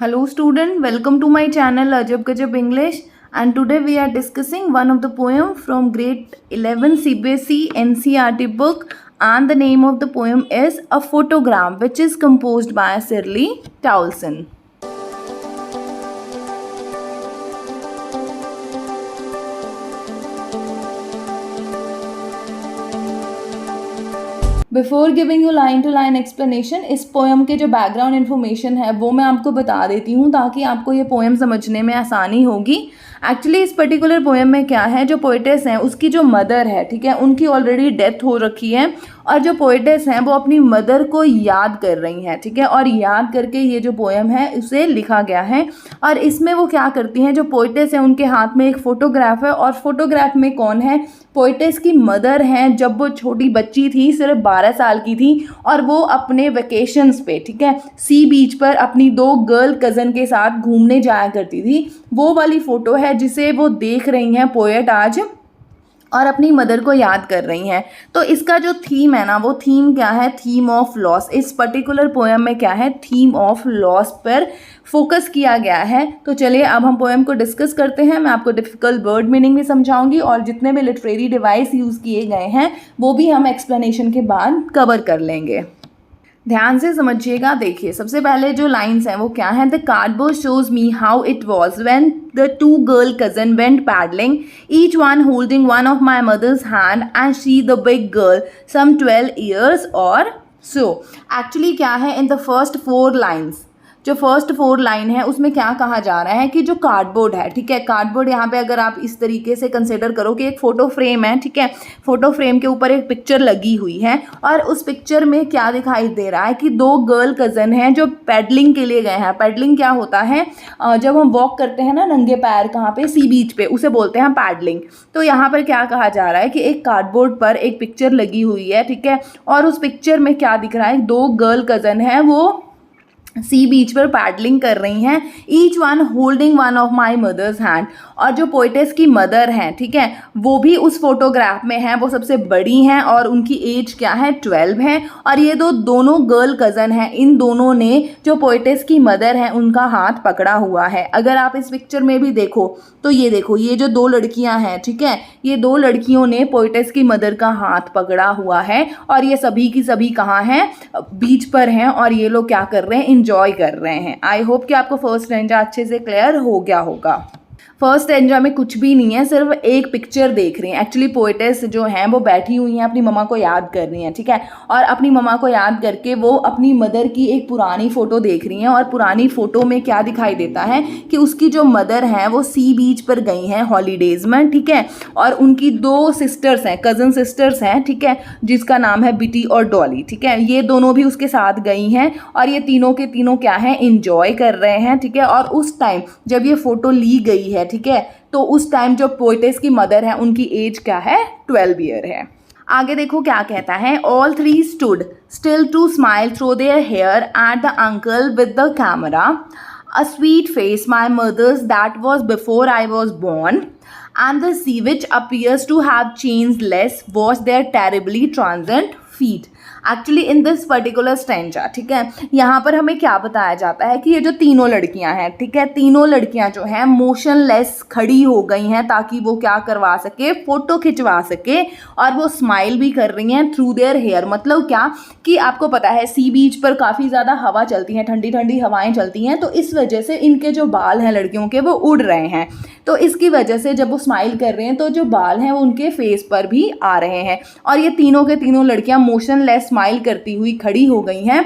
Hello student, welcome to my channel Ajab Gajab English, and today we are discussing one of the poem from grade 11 CBSE NCERT book, and the name of the poem is A Photogram, which is composed by Shirley Towson. Before giving you line to line explanation, इस poem के जो background information है वो मैं आपको बता देती हूँ ताकि आपको ये पोएम समझने में आसानी होगी। एक्चुअली इस पर्टिकुलर पोएम में क्या है, जो पोइटेस हैं उसकी जो मदर है, ठीक है, उनकी ऑलरेडी डेथ हो रखी है और जो पोइटेस हैं वो अपनी मदर को याद कर रही हैं, ठीक है, और याद करके ये जो पोएम है उसे लिखा गया है। और इसमें वो क्या करती हैं, जो पोइटेस हैं उनके हाथ में एक फ़ोटोग्राफ है और फोटोग्राफ में कौन है, पोइटेस की मदर हैं। जब वो छोटी बच्ची थी, सिर्फ 12 साल की थी, और वो अपने वेकेशंस पे, ठीक है, सी बीच पर अपनी 2 गर्ल कज़न के साथ घूमने जाया करती थी। वो वाली फ़ोटो है जिसे वो देख रही हैं पोएट आज और अपनी मदर को याद कर रही हैं। तो इसका जो थीम है ना, वो थीम क्या है, थीम ऑफ लॉस। इस पर्टिकुलर पोएम में क्या है, थीम ऑफ लॉस पर फोकस किया गया है। तो चलिए अब हम पोएम को डिस्कस करते हैं। मैं आपको डिफ़िकल्ट वर्ड मीनिंग भी समझाऊंगी और जितने भी लिटरेरी डिवाइस यूज़ किए गए हैं वो भी हम एक्सप्लेनेशन के बाद कवर कर लेंगे। ध्यान से समझिएगा। देखिए सबसे पहले जो लाइन्स हैं वो क्या हैं, the cardboard shows me how it was when the 2 girl cousin went paddling, each one holding one of my mother's hand and she the big girl some 12 years और सो। एक्चुअली क्या है, इन द फर्स्ट 4 लाइन्स, जो first 4 line है उसमें क्या कहा जा रहा है कि जो कार्डबोर्ड है, ठीक है, कार्डबोर्ड यहाँ पे अगर आप इस तरीके से कंसिडर करो कि एक फ़ोटो फ्रेम है, ठीक है, फ़ोटो फ्रेम के ऊपर एक पिक्चर लगी हुई है और उस पिक्चर में क्या दिखाई दे रहा है कि 2 गर्ल कज़न हैं जो पैडलिंग के लिए गए हैं। पैडलिंग क्या होता है, जब हम वॉक करते हैं ना नंगे पैर, कहाँ पे, सी बीच पे, उसे बोलते हैं पैडलिंग। तो यहाँ पर क्या कहा जा रहा है कि एक कार्डबोर्ड पर एक पिक्चर लगी हुई है, ठीक है, और उस पिक्चर में क्या दिख रहा है, 2 गर्ल कज़न हैं, वो सी बीच पर पैडलिंग कर रही हैं, each one holding one of my mother's hand. और जो पोइटेस की मदर हैं, ठीक है, वो भी उस फोटोग्राफ में हैं, वो सबसे बड़ी हैं और उनकी एज क्या है, 12 है। और ये दोनों गर्ल कज़न हैं, इन दोनों ने जो पोइटेस की मदर हैं उनका हाथ पकड़ा हुआ है। अगर आप इस पिक्चर में भी देखो तो ये देखो, ये जो 2 लड़कियां हैं, ठीक है, ये 2 लड़कियों ने पोइटेस की मदर का हाथ पकड़ा हुआ है और ये सभी की सभी कहाँ हैं, बीच पर हैं और ये लोग क्या कर रहे हैं, इंजॉय कर रहे हैं। आई होप कि आपको फर्स्ट स्टैंजा अच्छे से क्लियर हो गया होगा। फर्स्ट स्टैंजा में कुछ भी नहीं है, सिर्फ एक पिक्चर देख रही हैं। एक्चुअली पोइटेस जो हैं वो बैठी हुई हैं, अपनी मम्मा को याद कर रही हैं, ठीक है, और अपनी मम्मा को याद करके वो अपनी मदर की एक पुरानी फ़ोटो देख रही हैं और पुरानी फ़ोटो में क्या दिखाई देता है कि उसकी जो मदर हैं वो सी बीच पर गई हैं हॉलीडेज़ में, ठीक है, और उनकी 2 सिस्टर्स हैं, कज़न सिस्टर्स हैं, ठीक है, जिसका नाम है बिटी और डॉली, ठीक है, ये दोनों भी उसके साथ गई हैं और ये तीनों के तीनों क्या हैं, इंजॉय कर रहे हैं, ठीक है। और उस टाइम जब ये फ़ोटो ली गई है, ठीक है, तो उस टाइम जो पोइटेस की मदर है उनकी एज क्या है, 12 ईयर है। आगे देखो क्या कहता है, all 3 stood still to smile through their hair at the uncle with the camera, a sweet face my mother's that was before I was born, and the sea which appears to have changed less was their terribly transient feet। Actually in this particular stanza, ठीक है, यहाँ पर हमें क्या बताया जाता है कि ये जो तीनों लड़कियाँ हैं, ठीक है, तीनों लड़कियाँ जो हैं मोशनलेस खड़ी हो गई हैं ताकि वो क्या करवा सके, फ़ोटो खिंचवा सके, और वो स्माइल भी कर रही हैं थ्रू देयर हेयर। मतलब क्या कि आपको पता है सी बीच पर काफ़ी ज़्यादा हवा चलती हैं, ठंडी ठंडी हवाएं चलती हैं, तो इस वजह से इनके जो बाल हैं लड़कियों के वो उड़ रहे हैं। तो इसकी वजह से जब वो स्माइल कर रहे हैं तो जो बाल हैं वो उनके फेस पर भी आ रहे हैं और ये तीनों के तीनों लड़कियां मोशनलेस स्माइल करती हुई खड़ी हो गई हैं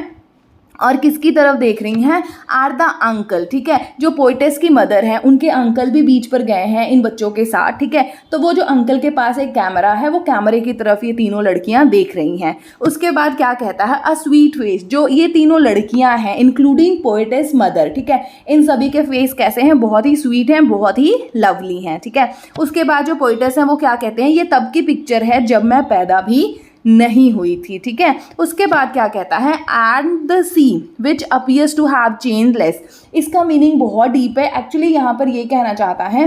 और किसकी तरफ देख रही हैं, आर द अंकल, ठीक है, जो पोइटेस की मदर हैं उनके अंकल भी बीच पर गए हैं इन बच्चों के साथ, ठीक है, तो वो जो अंकल के पास एक कैमरा है वो कैमरे की तरफ ये तीनों लड़कियां देख रही हैं। उसके बाद क्या कहता है, अ स्वीट फेस, जो ये तीनों लड़कियां हैं इंक्लूडिंग पोइटेस मदर, ठीक है, इन सभी के फेस कैसे हैं, बहुत ही स्वीट हैं, बहुत ही लवली हैं, ठीक है। उसके बाद जो पोइटेस हैं वो क्या कहते हैं, ये तब की पिक्चर है जब मैं पैदा भी नहीं हुई थी, ठीक है। उसके बाद क्या कहता है, and the sea which appears to have changeless. इसका मीनिंग बहुत डीप है। एक्चुअली यहाँ पर ये कहना चाहता है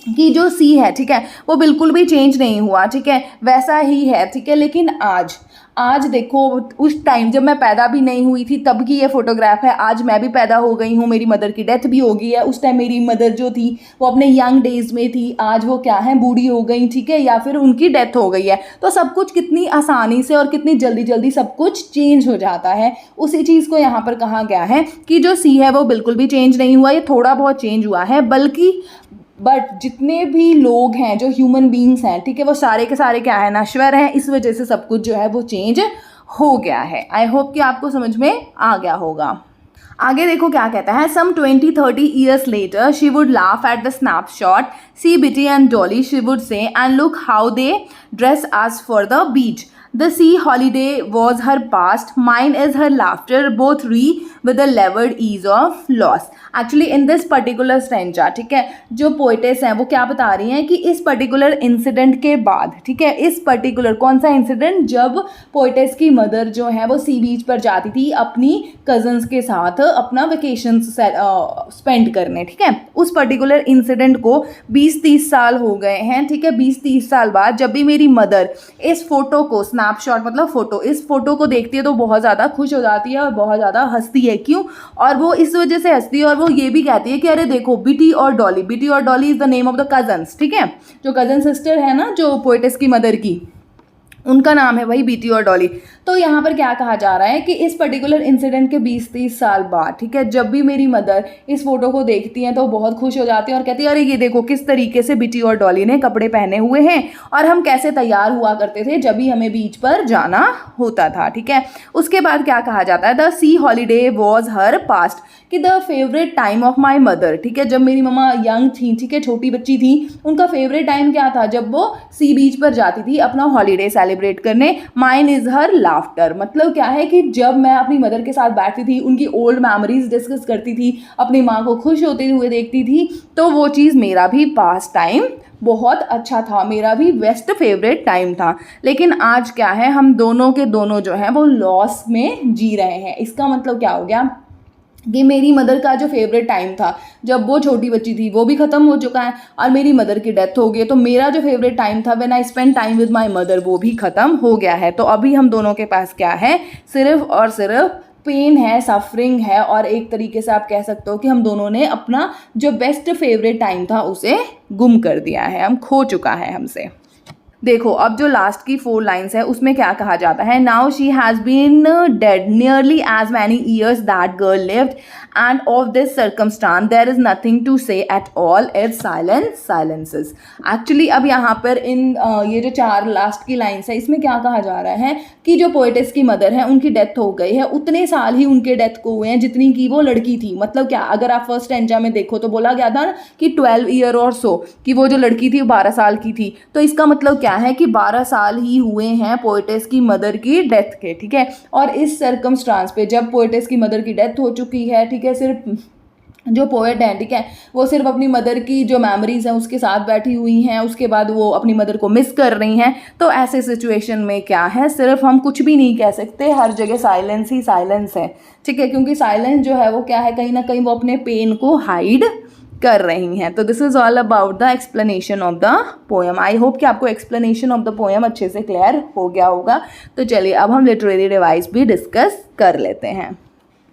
कि जो सी है, ठीक है, वो बिल्कुल भी चेंज नहीं हुआ, ठीक है, वैसा ही है, ठीक है, लेकिन आज आज देखो उस टाइम जब मैं पैदा भी नहीं हुई थी तब की ये फ़ोटोग्राफ है, आज मैं भी पैदा हो गई हूँ, मेरी मदर की डेथ भी हो गई है, उस टाइम मेरी मदर जो थी वो अपने यंग डेज में थी, आज वो क्या है बूढ़ी हो गई, ठीक है, या फिर उनकी डेथ हो गई है। तो सब कुछ कितनी आसानी से और कितनी जल्दी जल्दी सब कुछ चेंज हो जाता है। उसी चीज़ को यहाँ पर कहा गया है कि जो सी है वो बिल्कुल भी चेंज नहीं हुआ, ये थोड़ा बहुत चेंज हुआ है, बल्कि बट जितने भी लोग हैं जो ह्यूमन बींग्स हैं, ठीक है, वो सारे के सारे क्या है, नश्वर हैं, इस वजह से सब कुछ जो है वो चेंज हो गया है। आई होप कि आपको समझ में आ गया होगा। आगे देखो क्या कहता है, some 20-30 years later she would laugh at the snapshot, see Betty and Dolly, she would say and look how they dress us for the beach, the sea holiday was her past, mine is her laughter, both re with a levered ease of loss। Actually in this particular stanza, ठीक है, जो poetess हैं वो क्या बता रही हैं कि इस पर्टिकुलर इंसिडेंट के बाद, ठीक है, इस पर्टिकुलर कौन सा इंसिडेंट, जब पोइटेस की मदर जो है वो सी बीच पर जाती थी अपनी कजन्स के साथ अपना वेकेशन स्पेंड करने, ठीक है, उस पर्टिकुलर इंसिडेंट को 20-30 साल हो गए हैं, ठीक है, 20-30 साल बाद जब भी मेरी मदर इस फोटो को, स्नैपशॉट मतलब फोटो, इस फोटो को देखती है तो बहुत ज़्यादा खुश हो जाती है और बहुत ज़्यादा हंसती है। क्यों? और वो इस वजह से हंसती है और वो ये भी कहती है कि अरे देखो बिटी और डॉली, बिटी और Dolly is the name of the cousins, ठीक है, जो कजन सिस्टर है ना जो पोएटेस की मदर की, उनका नाम है वही बीटी और डॉली। तो यहाँ पर क्या कहा जा रहा है कि इस पर्टिकुलर इंसिडेंट के 20-30 साल बाद, ठीक है, जब भी मेरी मदर इस फोटो को देखती हैं तो बहुत खुश हो जाती है और कहती है अरे ये देखो किस तरीके से बीटी और डॉली ने कपड़े पहने हुए हैं और हम कैसे तैयार हुआ करते थे जब भी हमें बीच पर जाना होता था, ठीक है। उसके बाद क्या कहा जाता है, the sea holiday was her past, कि the favourite time of my mother, ठीक है, जब मेरी मम्मा यंग थी, ठीक है, छोटी बच्ची थी, उनका फेवरेट टाइम क्या था, जब वो सी बीच पर जाती थी अपना हॉलीडे सेलिब्रेट करने। माइन इज़ हर लाफ्टर, मतलब क्या है कि जब मैं अपनी मदर के साथ बैठती थी, उनकी ओल्ड मेमोरीज डिस्कस करती थी, अपनी माँ को खुश होते हुए देखती थी, तो वो चीज़ मेरा भी पास टाइम बहुत अच्छा था, मेरा भी बेस्ट फेवरेट टाइम था। लेकिन आज क्या है, हम दोनों के दोनों जो है वो लॉस में जी रहे हैं। इसका मतलब क्या हो गया कि मेरी मदर का जो फेवरेट टाइम था जब वो छोटी बच्ची थी वो भी ख़त्म हो चुका है और मेरी मदर की डेथ हो गई, तो मेरा जो फेवरेट टाइम था when I spend time with my mother वो भी ख़त्म हो गया है। तो अभी हम दोनों के पास क्या है, सिर्फ और सिर्फ पेन है, सफरिंग है, और एक तरीके से आप कह सकते हो कि हम दोनों ने अपना जो बेस्ट फेवरेट टाइम था उसे गुम कर दिया है, हम खो चुका है हमसे। देखो अब जो लास्ट की 4 लाइन्स है उसमें क्या कहा जाता है, now she has been dead nearly as many years that girl lived and of this circumstance there is nothing to say at all, it's silence silences. Actually अब यहाँ पर इन ये जो 4 लास्ट की लाइन्स है इसमें क्या कहा जा रहा है कि जो पोएटेस की मदर है उनकी डेथ हो गई है, उतने साल ही उनके डेथ को हुए हैं जितनी की वो लड़की थी। मतलब क्या, अगर आप फर्स्ट स्टेंजा में देखो तो बोला गया था ना कि 12 ईयर और सो, कि वो जो लड़की थी 12 साल की थी, तो इसका मतलब क्या है कि 12 साल ही हुए हैं पोएटेस की मदर की डेथ के, ठीक है। और इस सर्कमस्टांस पे जब पोएटेस की मदर की डेथ हो चुकी है, ठीक है, सिर्फ जो पोएट हैं, ठीक है, वो सिर्फ अपनी मदर की जो मेमोरीज हैं उसके साथ बैठी हुई हैं, उसके बाद वो अपनी मदर को मिस कर रही हैं। तो ऐसे सिचुएशन में क्या है, सिर्फ हम कुछ भी नहीं कह सकते, हर जगह साइलेंस ही साइलेंस है, ठीक है, क्योंकि साइलेंस जो है वो क्या है, कहीं ना कहीं वो अपने पेन को हाइड कर रही हैं। तो this is all about the explanation of the poem. I hope कि आपको एक्सप्लेनेशन ऑफ द पोएम अच्छे से क्लियर हो गया होगा। तो चलिए अब हम लिटरेरी डिवाइस भी डिस्कस कर लेते हैं।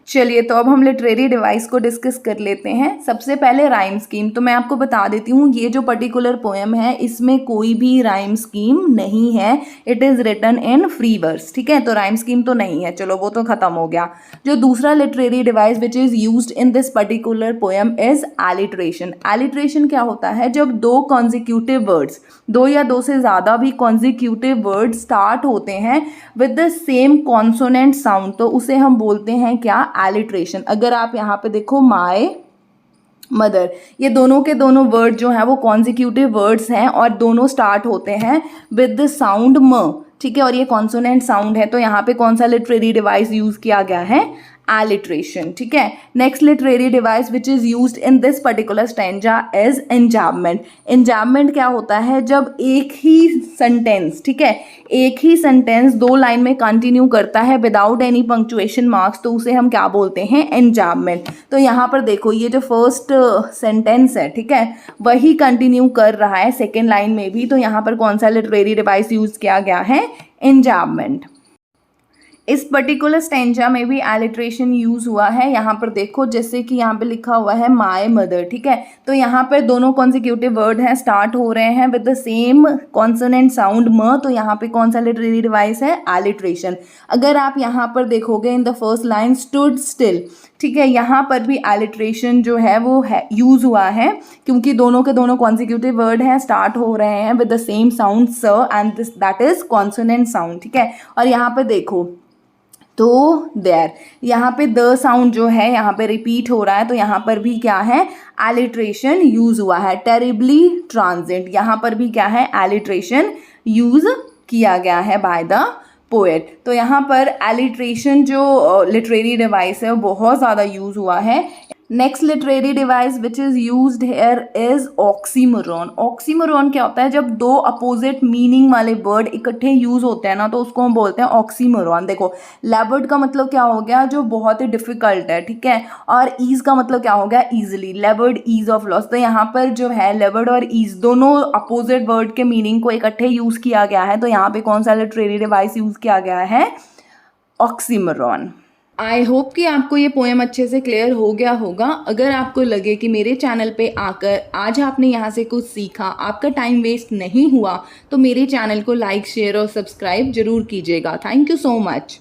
चलिए तो अब हम लिटरेरी डिवाइस को डिस्कस कर लेते हैं। सबसे पहले राइम स्कीम, तो मैं आपको बता देती हूँ ये जो पर्टिकुलर पोएम है इसमें कोई भी राइम स्कीम नहीं है, it is written in free verse, ठीक है, तो राइम स्कीम तो नहीं है, चलो वो तो ख़त्म हो गया। जो दूसरा literary device which is used in this particular poem is alliteration. Alliteration क्या होता है, जब 2 कॉन्जिक्यूटिव वर्ड्स, 2 या 2 से ज़्यादा भी कॉन्जिक्यूटिव वर्ड स्टार्ट होते हैं with the same consonant sound, तो उसे हम बोलते हैं क्या, एलिट्रेशन। अगर आप यहाँ पे देखो माय मदर, ये दोनों के दोनों वर्ड जो हैं वो कॉन्जिक्यूटिव वर्ड्स हैं और दोनों स्टार्ट होते हैं विद द साउंड म, ठीक है, और ये कॉन्सोनेंट साउंड है। तो यहाँ पे कौन सा लिटरेरी डिवाइस यूज़ किया गया है, एलिट्रेशन, ठीक है। Next literary device which is used in this particular stanza is enjambment. Enjambment क्या होता है, जब एक ही सेंटेंस, ठीक है, एक ही सेंटेंस 2 लाइन में कंटिन्यू करता है विदाउट एनी पंक्चुएशन मार्क्स, तो उसे हम क्या बोलते हैं, एंजाबमेंट। तो यहाँ पर देखो ये जो फर्स्ट सेंटेंस है, ठीक है, वही कंटिन्यू कर रहा है सेकेंड लाइन में भी, तो यहाँ पर कौन सा लिटरेरी डिवाइस यूज किया गया है, एंजाबमेंट। इस पर्टिकुलर स्टेंजा में भी एलिट्रेशन यूज़ हुआ है। यहाँ पर देखो, जैसे कि यहाँ पे लिखा हुआ है माय मदर, ठीक है। तो यहाँ पर दोनों कॉन्सिक्यूटिव वर्ड हैं, स्टार्ट हो रहे हैं with the same consonant sound म, तो यहाँ पे कौन सा लिटरेरी डिवाइस है, एलिट्रेशन। अगर आप यहाँ पर देखोगे इन the first line stood still, ठीक है, यहाँ पर भी एलिट्रेशन जो है वो है यूज़ हुआ है, क्योंकि दोनों के दोनों कॉन्सिक्यूटिव वर्ड हैं, स्टार्ट हो रहे हैं विद द सेम साउंड स and this that is consonant sound, ठीक है। और यहाँ पे देखो तो देयर, यहाँ पे द साउंड जो है यहाँ पे रिपीट हो रहा है, तो यहाँ पर भी क्या है, एलिट्रेशन यूज हुआ है। टेरिबली ट्रांजिट, यहाँ पर भी क्या है, एलिट्रेशन यूज किया गया है बाय द पोएट। तो यहाँ पर एलिट्रेशन जो लिटरेरी डिवाइस है वो बहुत ज़्यादा यूज हुआ है। Next literary device which is used here is oxymoron. Oxymoron क्या होता है, जब दो अपोजिट मीनिंग वाले वर्ड इकट्ठे यूज होते हैं ना, तो उसको हम बोलते हैं ऑक्सीमोरॉन। देखो, लेबर्ड का मतलब क्या हो गया, जो बहुत ही डिफिकल्ट है, ठीक है, और ईज का मतलब क्या हो गया, easily, laboured ease of loss. तो यहाँ पर जो है लेबर्ड और ईज दोनों अपोजिट वर्ड के मीनिंग को इकट्ठे यूज किया गया है, तो यहाँ पे कौन सा लिटरेरी डिवाइस यूज किया गया है, ऑक्सीमोरॉन। आई होप कि आपको ये पोएम अच्छे से क्लियर हो गया होगा। अगर आपको लगे कि मेरे चैनल पे आकर आज आपने यहाँ से कुछ सीखा, आपका टाइम वेस्ट नहीं हुआ, तो मेरे चैनल को लाइक, शेयर और सब्सक्राइब जरूर कीजिएगा। Thank you so much.